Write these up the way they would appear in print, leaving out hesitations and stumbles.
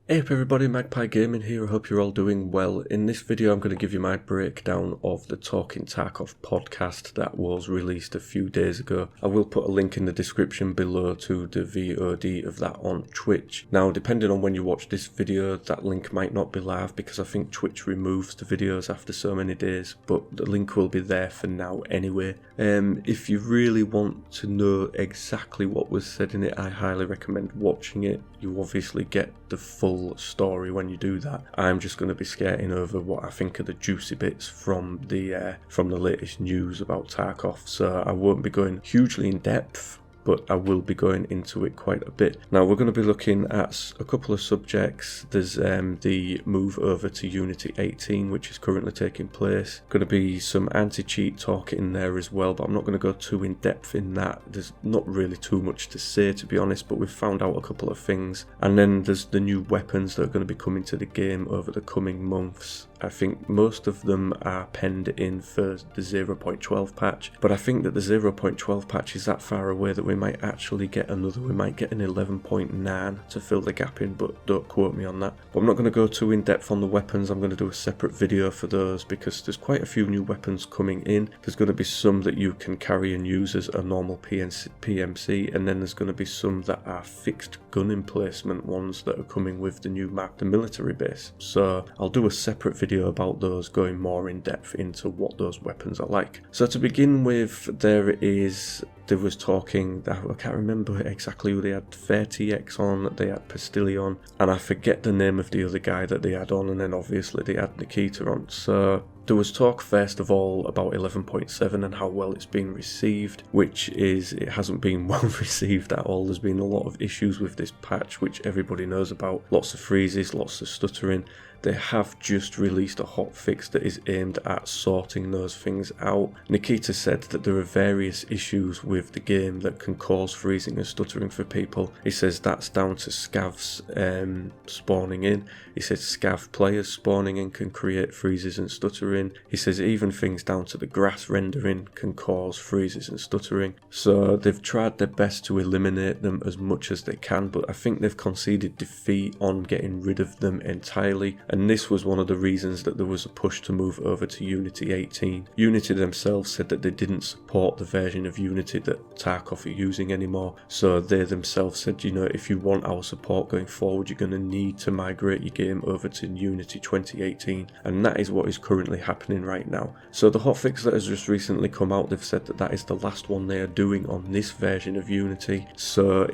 Hey up everybody, Magpie Gaming here, I hope you're all doing well. In this video I'm going to give you my breakdown of the Talking Tarkov podcast that was released a few days ago. I will put a link in the description below to the VOD of that on Twitch. Now depending on when you watch this video, that link might not be live because I think Twitch removes the videos after so many days, but the link will be there for now anyway. If you really want to know exactly what was said in it, I highly recommend watching it. You obviously get the full story when you do that. I'm just going to be skating over what I think are the juicy bits from the latest news about Tarkov, so I won't be going hugely in depth, but I will be going into it quite a bit. Now we're going to be looking at a couple of subjects. There's the move over to Unity 18, which is currently taking place. Going to be some anti-cheat talk in there as well, but I'm not going to go too in depth in that. There's not really too much to say, to be honest, but we've found out a couple of things. And then there's the new weapons that are going to be coming to the game over the coming months. I think most of them are penned in for the 0.12 patch, but I think that the 0.12 patch is that far away that we might actually get another. We might get an 11.9 to fill the gap in, but don't quote me on that. But I'm not going to go too in depth on the weapons. I'm going to do a separate video for those because there's quite a few new weapons coming in. There's going to be some that you can carry and use as a normal PMC, and then there's going to be some that are fixed gun emplacement ones that are coming with the new map, the military base. So I'll do a separate video about those, going more in depth into what those weapons are like. So to begin with, there was talking, I can't remember exactly who they had, 30x on, they had Pastilion, and I forget the name of the other guy that they had on, and then obviously they had Nikita on. So there was talk first of all about 11.7 and how well it's been received, which is, it hasn't been well received at all. There's been a lot of issues with this patch, which everybody knows about. Lots of freezes, lots of stuttering. They have just released a hotfix that is aimed at sorting those things out. Nikita said that there are various issues with the game that can cause freezing and stuttering for people. He says that's down to scavs spawning in. He says scav players spawning in can create freezes and stuttering. He says even things down to the grass rendering can cause freezes and stuttering. So they've tried their best to eliminate them as much as they can, but I think they've conceded defeat on getting rid of them entirely. And this was one of the reasons that there was a push to move over to Unity 18. Unity themselves said that they didn't support the version of Unity that Tarkov are using anymore. So they themselves said, you know, if you want our support going forward, you're going to need to migrate your game over to Unity 2018. And that is what is currently happening right now. So the hotfix that has just recently come out, they've said that that is the last one they are doing on this version of Unity. So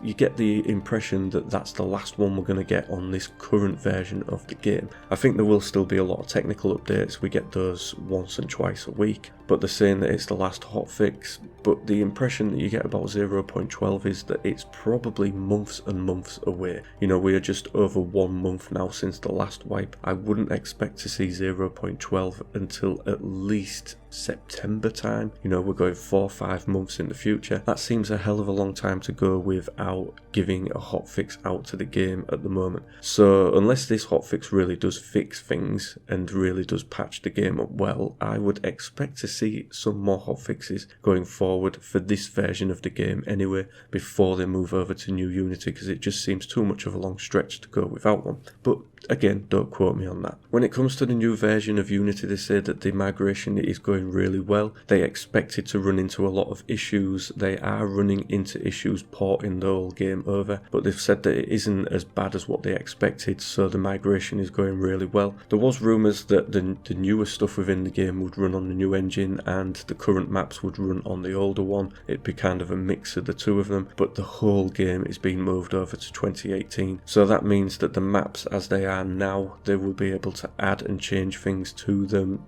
you get the impression that that's the last one we're going to get on this current version of the game. I think there will still be a lot of technical updates. We get those once and twice a week, but they're saying that it's the last hotfix. But the impression that you get about 0.12 is that it's probably months and months away. You know, we are just over 1 month now since the last wipe. I wouldn't expect to see 0.12 until at least September time. You know, we're going 4 or 5 months in the future. That seems a hell of a long time to go without giving a hotfix out to the game at the moment. So unless this hotfix really does fix things and really does patch the game up well, I would expect to see some more hotfixes going forward for this version of the game anyway, before they move over to new Unity, because it just seems too much of a long stretch to go without one. But again, don't quote me on that. When it comes to the new version of Unity, they say that the migration is going really well. They expect it to run into a lot of issues. They are running into issues porting the whole game over, but they've said that it isn't as bad as what they expected, so the migration is going really well. There was rumours that the newer stuff within the game would run on the new engine and the current maps would run on the older one. It'd be kind of a mix of the two of them, but the whole game is being moved over to 2018. So that means that the maps as they are now, they will be able to add and change things to them.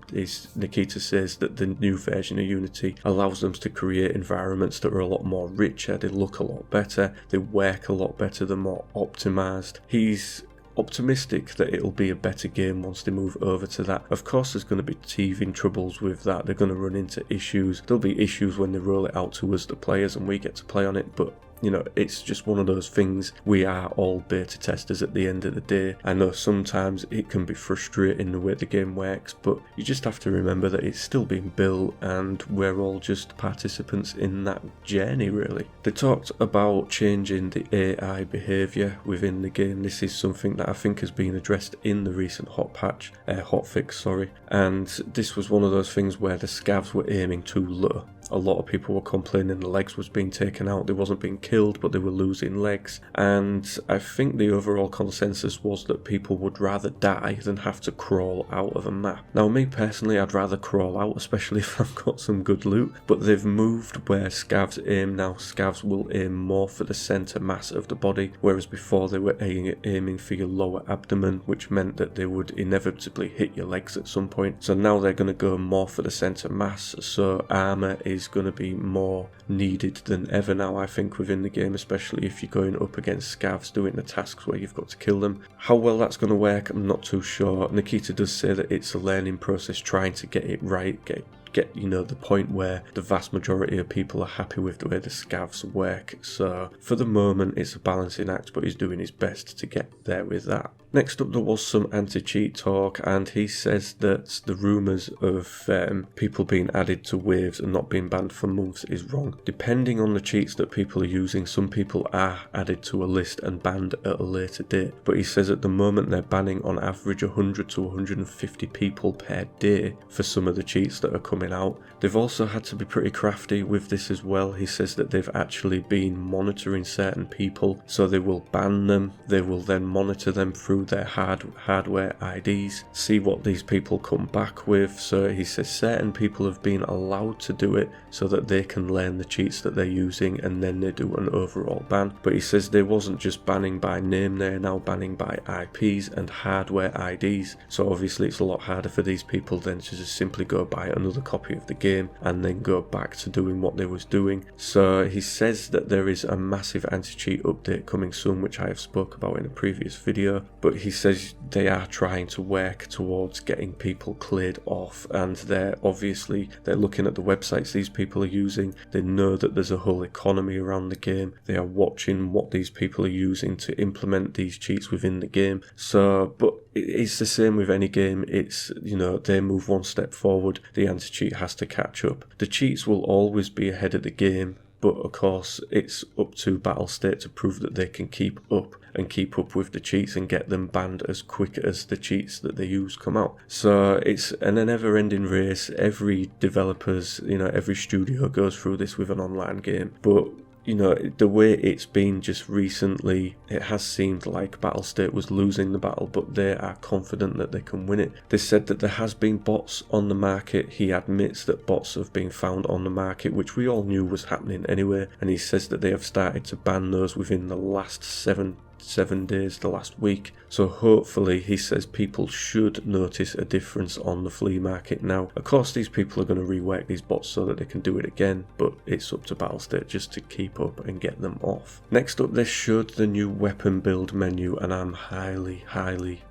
Nikita says that the new version of Unity allows them to create environments that are a lot more richer, they look a lot better, they work a lot better, they're more optimized. He's optimistic that it'll be a better game once they move over to that. Of course there's going to be teething troubles with that. They're going to run into issues. There'll be issues when they roll it out to us, the players, and we get to play on it, but you know, it's just one of those things. We are all beta testers at the end of the day. I know sometimes it can be frustrating the way the game works, but you just have to remember that it's still being built and we're all just participants in that journey, really. They talked about changing the AI behaviour within the game. This is something that I think has been addressed in the recent hotfix, and this was one of those things where the scavs were aiming too low. A lot of people were complaining the legs was being taken out, they wasn't being killed, but they were losing legs, and I think the overall consensus was that people would rather die than have to crawl out of a map. Now me personally, I'd rather crawl out, especially if I've got some good loot, but they've moved where scavs aim now. Scavs will aim more for the centre mass of the body, whereas before they were aiming for your lower abdomen, which meant that they would inevitably hit your legs at some point. So now they're going to go more for the centre mass, so armour is going to be more needed than ever now, I think, within the game, especially if you're going up against scavs doing the tasks where you've got to kill them. How well that's going to work, I'm not too sure. Nikita does say that it's a learning process, trying to get it right, get you know, the point where the vast majority of people are happy with the way the scavs work. So for the moment it's a balancing act, but he's doing his best to get there with that. Next up, there was some anti-cheat talk, and he says that the rumours of people being added to waves and not being banned for months is wrong. Depending on the cheats that people are using, some people are added to a list and banned at a later date, but he says at the moment they're banning on average 100 to 150 people per day for some of the cheats that are coming out. They've also had to be pretty crafty with this as well. He says that they've actually been monitoring certain people, so they will ban them, they will then monitor them through their hardware IDs, see what these people come back with. So he says certain people have been allowed to do it so that they can learn the cheats that they're using, and then they do an overall ban. But he says they wasn't just banning by name, they're now banning by IPs and hardware IDs. So obviously it's a lot harder for these people then to just simply go buy another copy of the game and then go back to doing what they was doing. So he says that there is a massive anti-cheat update coming soon, which I have spoke about in a previous video, but he says they are trying to work towards getting people cleared off, and they're looking at the websites these people are using. They know that there's a whole economy around the game. They are watching what these people are using to implement these cheats within the game. So, but it's the same with any game. It's, you know, they move one step forward, the anti-cheat has to catch up. The cheats will always be ahead of the game, but of course it's up to Battlestate to prove that they can keep up with the cheats and get them banned as quick as the cheats that they use come out. So it's a never-ending race. Every developers, you know, every studio goes through this with an online game, but you know, the way it's been just recently, it has seemed like Battlestate was losing the battle, but they are confident that they can win it. They said that there has been bots on the market. He admits that bots have been found on the market, which we all knew was happening anyway, and he says that they have started to ban those within the last 7 days, the last week. So hopefully, he says, people should notice a difference on the flea market now. Of course these people are going to rework these bots so that they can do it again, but it's up to Battlestate just to keep up and get them off. Next up, they showed the new weapon build menu, and I'm highly,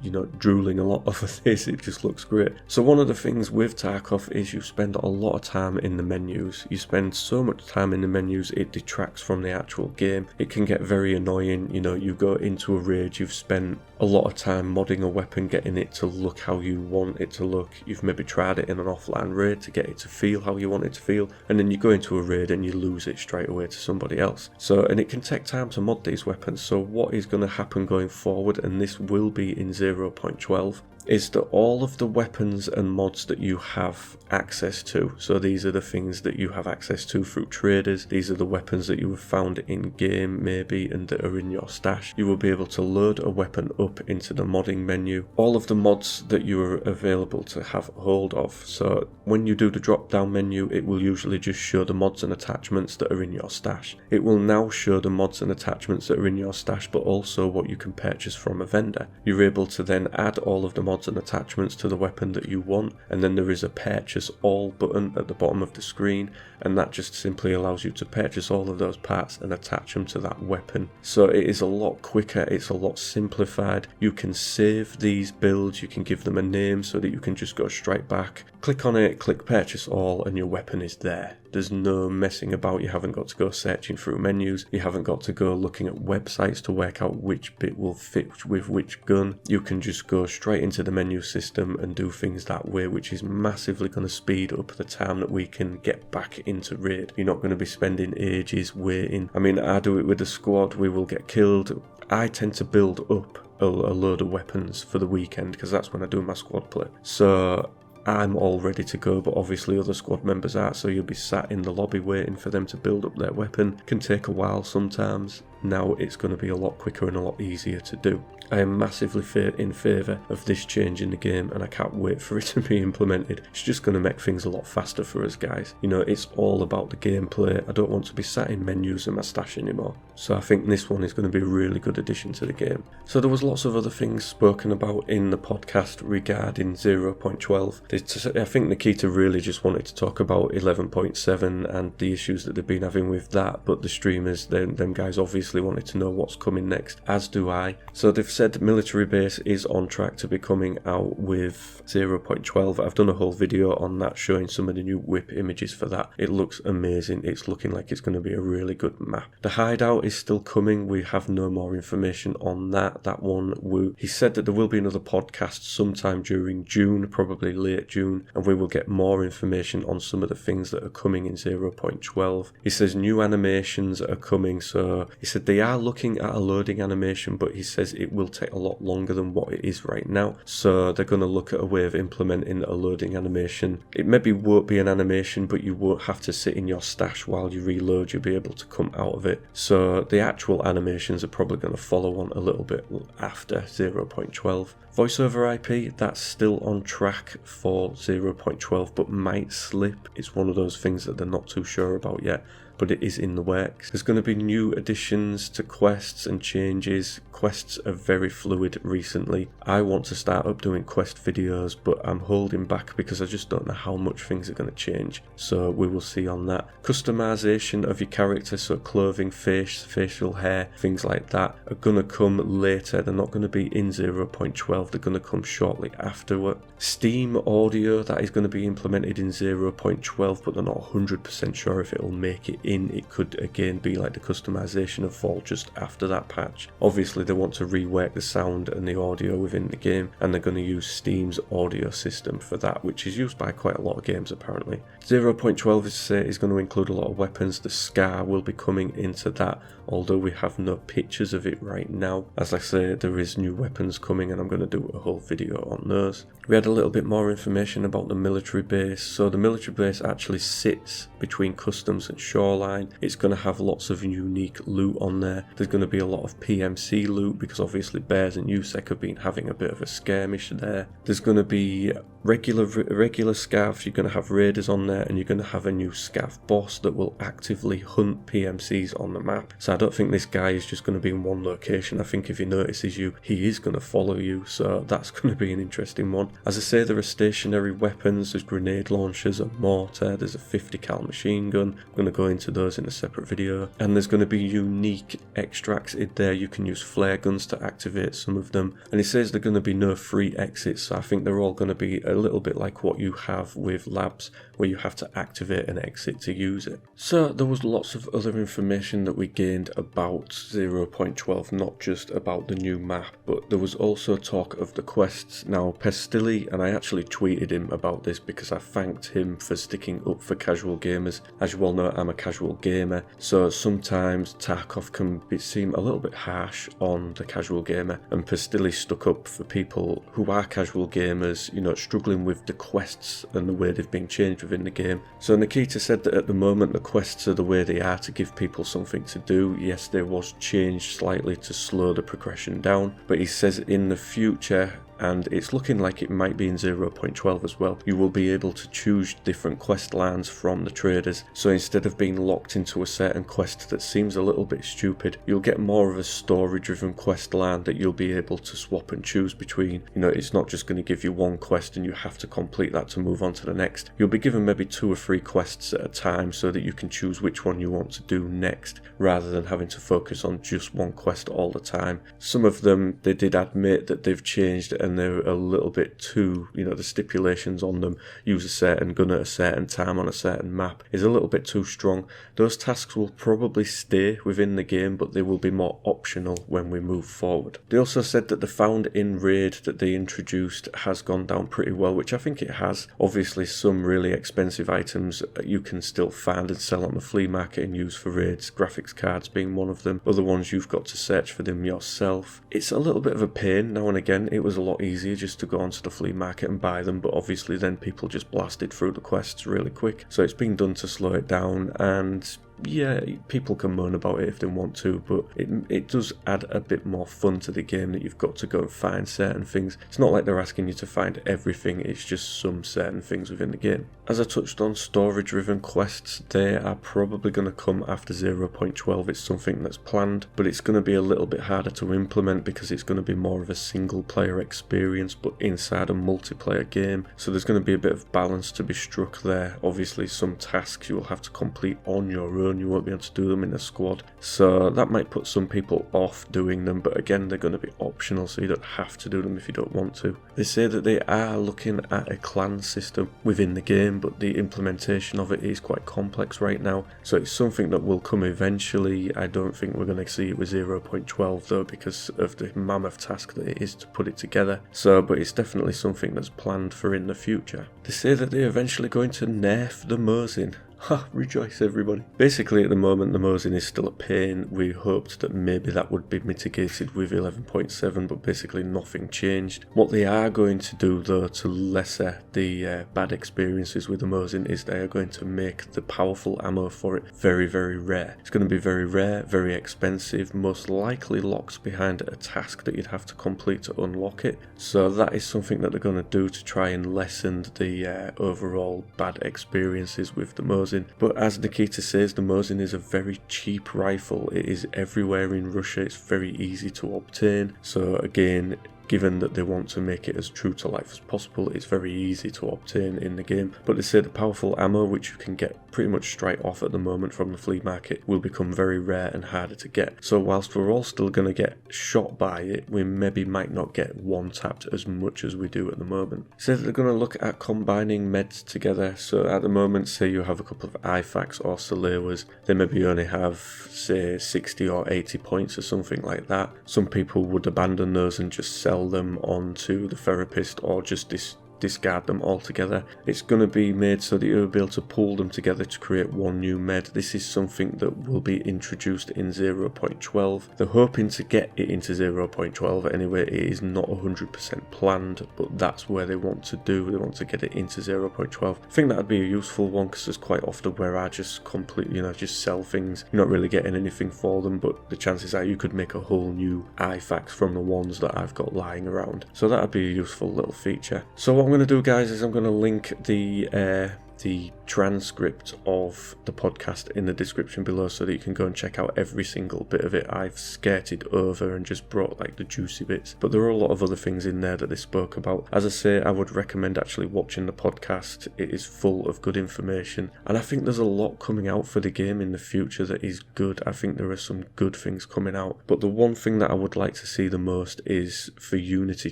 you know, drooling a lot over this. It just looks great. So one of the things with Tarkov is you spend a lot of time in the menus. You spend so much time in the menus, it detracts from the actual game. It can get very annoying. You know, you go into a raid, you've spent a lot of time modding a weapon, getting it to look how you want it to look. You've maybe tried it in an offline raid to get it to feel how you want it to feel, and then you go into a raid and you lose it straight away to somebody else. So, and it can take time to mod these weapons. So what is going to happen going forward, and this will be in 0.12, is that all of the weapons and mods that you have access to, so these are the things that you have access to through traders, these are the weapons that you have found in game maybe and that are in your stash, you will be able to load a weapon up into the modding menu. All of the mods that you are available to have hold of, so when you do the drop down menu, it will usually just show the mods and attachments that are in your stash. It will now show the mods and attachments that are in your stash, but also what you can purchase from a vendor. You're able to then add all of the mods and attachments to the weapon that you want, and then there is a purchase all button at the bottom of the screen, and that just simply allows you to purchase all of those parts and attach them to that weapon. So it is a lot quicker, it's a lot simplified. You can save these builds, you can give them a name so that you can just go straight back, click on it, click purchase all, and your weapon is there. There's no messing about. You haven't got to go searching through menus. You haven't got to go looking at websites to work out which bit will fit with which gun. You can just go straight into the menu system and do things that way, which is massively going to speed up the time that we can get back into raid. You're not going to be spending ages waiting. I mean, I do it with a squad. We will get killed. I tend to build up a load of weapons for the weekend because that's when I do my squad play. So I'm all ready to go, but obviously other squad members are, so you'll be sat in the lobby waiting for them to build up their weapon. Can take a while sometimes. Now it's going to be a lot quicker and a lot easier to do. I am massively in favour of this change in the game, and I can't wait for it to be implemented. It's just going to make things a lot faster for us guys. You know, it's all about the gameplay. I don't want to be sat in menus in my stash anymore. So I think this one is going to be a really good addition to the game. So there was lots of other things spoken about in the podcast regarding 0.12. I think Nikita really just wanted to talk about 11.7 and the issues that they've been having with that, but the streamers, them guys obviously wanted to know what's coming next, as do I. So they've said military base is on track to be coming out with 0.12. I've done a whole video on that showing some of the new whip images for that. It looks amazing. It's looking like it's going to be a really good map. The hideout is still coming. We have no more information on that. That one, he said that there will be another podcast sometime during June, probably late June, and we will get more information on some of the things that are coming in 0.12. He says new animations are coming, so he said they are looking at a loading animation, but he says it will take a lot longer than what it is right now. So they're going to look at a way of implementing a loading animation. It maybe won't be an animation, but you won't have to sit in your stash while you reload. You'll be able to come out of it. So the actual animations are probably going to follow on a little bit after 0.12. Voice over IP, that's still on track for 0.12, but might slip. It's one of those things that they're not too sure about yet, but it is in the works. There's going to be new additions to quests and changes. Quests are very fluid recently. I want to start up doing quest videos, but I'm holding back because I just don't know how much things are going to change. So we will see on that. Customization of your character, so clothing, facial hair, things like that are going to come later. They're not going to be in 0.12. They're going to come shortly afterward. Steam audio, that is going to be implemented in 0.12, but they're not 100% sure if it'll make it in. It could again be like the customization of Fall just after that patch. Obviously they want to rework the sound and the audio within the game, and they're going to use Steam's audio system for that, which is used by quite a lot of games apparently. 0.12 is going to include a lot of weapons. The Scar will be coming into that, although we have no pictures of it right now. As I say, there is new weapons coming and I'm going to do a whole video on those. We had a little bit more information about the military base. So the military base actually sits between customs and shoreline. It's going to have lots of unique loot on there. There's going to be a lot of PMC loot because obviously Bears and USEC have been having a bit of a skirmish there. There's going to be regular scavs. You're going to have raiders on there, and you're going to have a new scav boss that will actively hunt PMCs on the map. So I don't think this guy is just going to be in one location. I think if he notices you, he is going to follow you, so that's going to be an interesting one. As I say, there are stationary weapons. There's grenade launchers, a mortar, there's a 50 cal machine gun. I'm going to go into those in a separate video. And there's going to be unique extracts in there. You can use flare guns to activate some of them, and it says there're going to be no free exits, so I think they're all going to be a little bit like what you have with labs, where you have to activate an exit to use it. So there was lots of other information that we gained about 0.12, not just about the new map, but there was also talk of the quests. Now Pestilli, and I actually tweeted him about this because I thanked him for sticking up for casual gamers. As you all know, I'm a casual gamer, so sometimes Tarkov can seem a little bit harsh on the casual gamer, and Pestilli stuck up for people who are casual gamers, you know, struggling with the quests and the way they've been changed within the game. So Nikita said that at the moment the quests are the way they are to give people something to do. Yes, there was change slightly to slow the progression down, but he says in the future, and it's looking like it might be in 0.12 as well, you will be able to choose different quest lines from the traders. So instead of being locked into a certain quest that seems a little bit stupid, you'll get more of a story driven quest line that you'll be able to swap and choose between. You know, it's not just going to give you one quest and you have to complete that to move on to the next. You'll be given maybe 2 or 3 quests at a time so that you can choose which one you want to do next, rather than having to focus on just one quest all the time. Some of them, they did admit that they've changed and they're a little bit too, the stipulations on them, use a certain gun at a certain time on a certain map, is a little bit too strong. Those tasks will probably stay within the game, but they will be more optional when we move forward. They also said that the found in raid that they introduced has gone down pretty well, which I think it has. Obviously some really expensive items you can still find and sell on the flea market and use for raids, graphics cards being one of them. Other ones you've got to search for them yourself. It's a little bit of a pain now and again. It was a lot easier just to go onto the flea market and buy them, but obviously then people just blasted through the quests really quick. So it's been done to slow it down, and yeah, people can moan about it if they want to, but it does add a bit more fun to the game that you've got to go and find certain things. It's not like they're asking you to find everything, it's just some certain things within the game. As I touched on, story driven quests, they are probably going to come after 0.12. It's something that's planned, but it's going to be a little bit harder to implement because it's going to be more of a single player experience but inside a multiplayer game. So there's going to be a bit of balance to be struck there. Obviously some tasks you will have to complete on your own. You won't be able to do them in a squad, so that might put some people off doing them, but again they're going to be optional, so you don't have to do them if you don't want to. They say that they are looking at a clan system within the game, but the implementation of it is quite complex right now, so it's something that will come eventually. I don't think we're going to see it with 0.12 though, because of the mammoth task that it is to put it together. But it's definitely something that's planned for in the future. They say that they're eventually going to nerf the Mosin. Ha, rejoice everybody. Basically at the moment the Mosin is still a pain. We hoped that maybe that would be mitigated with 11.7, but basically nothing changed. What they are going to do though to lesser the bad experiences with the Mosin is they are going to make the powerful ammo for it very, very rare. It's going to be very rare, very expensive, most likely locked behind a task that you'd have to complete to unlock it. So that is something that they're going to do to try and lessen the overall bad experiences with the Mosin. But as Nikita says, the Mosin is a very cheap rifle. It is everywhere in Russia. It's very easy to obtain. So again, given that they want to make it as true to life as possible, it's very easy to obtain in the game. But they say the powerful ammo, which you can get pretty much straight off at the moment from the flea market, will become very rare and harder to get. So whilst we're all still going to get shot by it, we maybe might not get one-tapped as much as we do at the moment. They say that they're going to look at combining meds together. So at the moment, say you have a couple of IFAKs or Salewas, they maybe only have, say, 60 or 80 points or something like that. Some people would abandon those and just sell them onto the therapist or just discard them altogether. It's going to be made so that you'll be able to pull them together to create one new med. This is something that will be introduced in 0.12. They're hoping to get it into 0.12 anyway. It is not 100% planned, but that's where they want to do. They want to get it into 0.12. I think that would be a useful one because there's quite often where I just completely, just sell things. You're not really getting anything for them, but the chances are you could make a whole new IFAKs from the ones that I've got lying around. So that would be a useful little feature. So what I'm going to do, guys, is I'm going to link the transcript of the podcast in the description below so that you can go and check out every single bit of it. I've skirted over and just brought like the juicy bits, but there are a lot of other things in there that they spoke about. As I say, I would recommend actually watching the podcast. It is full of good information, and I think there's a lot coming out for the game in the future that is good. I think there are some good things coming out, but the one thing that I would like to see the most is for Unity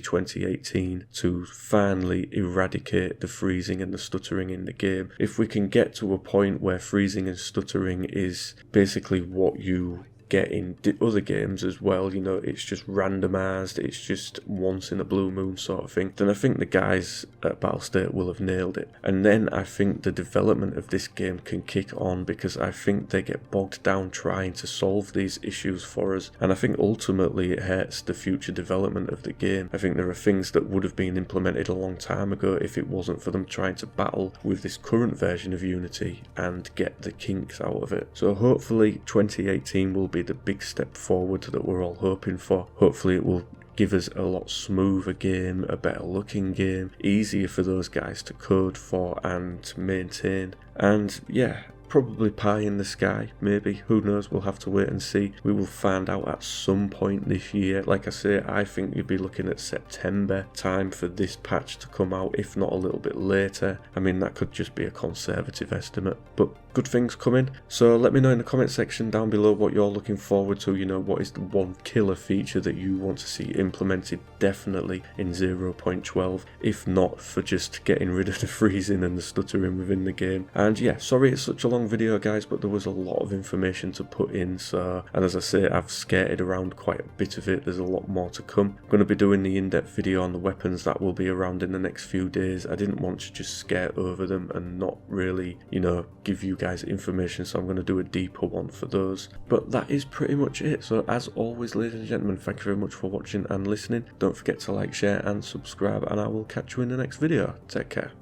2018 to finally eradicate the freezing and the stuttering in the game. If we can get to a point where freezing and stuttering is basically what you get in other games as well, it's just randomized, it's just once in a blue moon sort of thing, then I think the guys at Battlestate will have nailed it. And then I think the development of this game can kick on, because I think they get bogged down trying to solve these issues for us, and I think ultimately it hurts the future development of the game. I think there are things that would have been implemented a long time ago if it wasn't for them trying to battle with this current version of Unity and get the kinks out of it. So hopefully 2018 will be the big step forward that we're all hoping for. Hopefully it will give us a lot smoother game, a better looking game, easier for those guys to code for and maintain, and yeah, probably pie in the sky, maybe, who knows, we'll have to wait and see. We will find out at some point this year. Like I say, I think you'd be looking at September time for this patch to come out, if not a little bit later. I mean, that could just be a conservative estimate, but good things coming. So let me know in the comment section down below what you're looking forward to. You know, what is the one killer feature that you want to see implemented definitely in 0.12, if not for just getting rid of the freezing and the stuttering within the game. And yeah, sorry it's such a long video guys, but there was a lot of information to put in, so, and as I say, I've skated around quite a bit of it. There's a lot more to come. I'm going to be doing the in-depth video on the weapons that will be around in the next few days. I didn't want to just skate over them and not really, you know, give you guys information, so I'm going to do a deeper one for those. But that is pretty much it. So as always, ladies and gentlemen, thank you very much for watching and listening. Don't forget to like, share and subscribe, and I will catch you in the next video. Take care.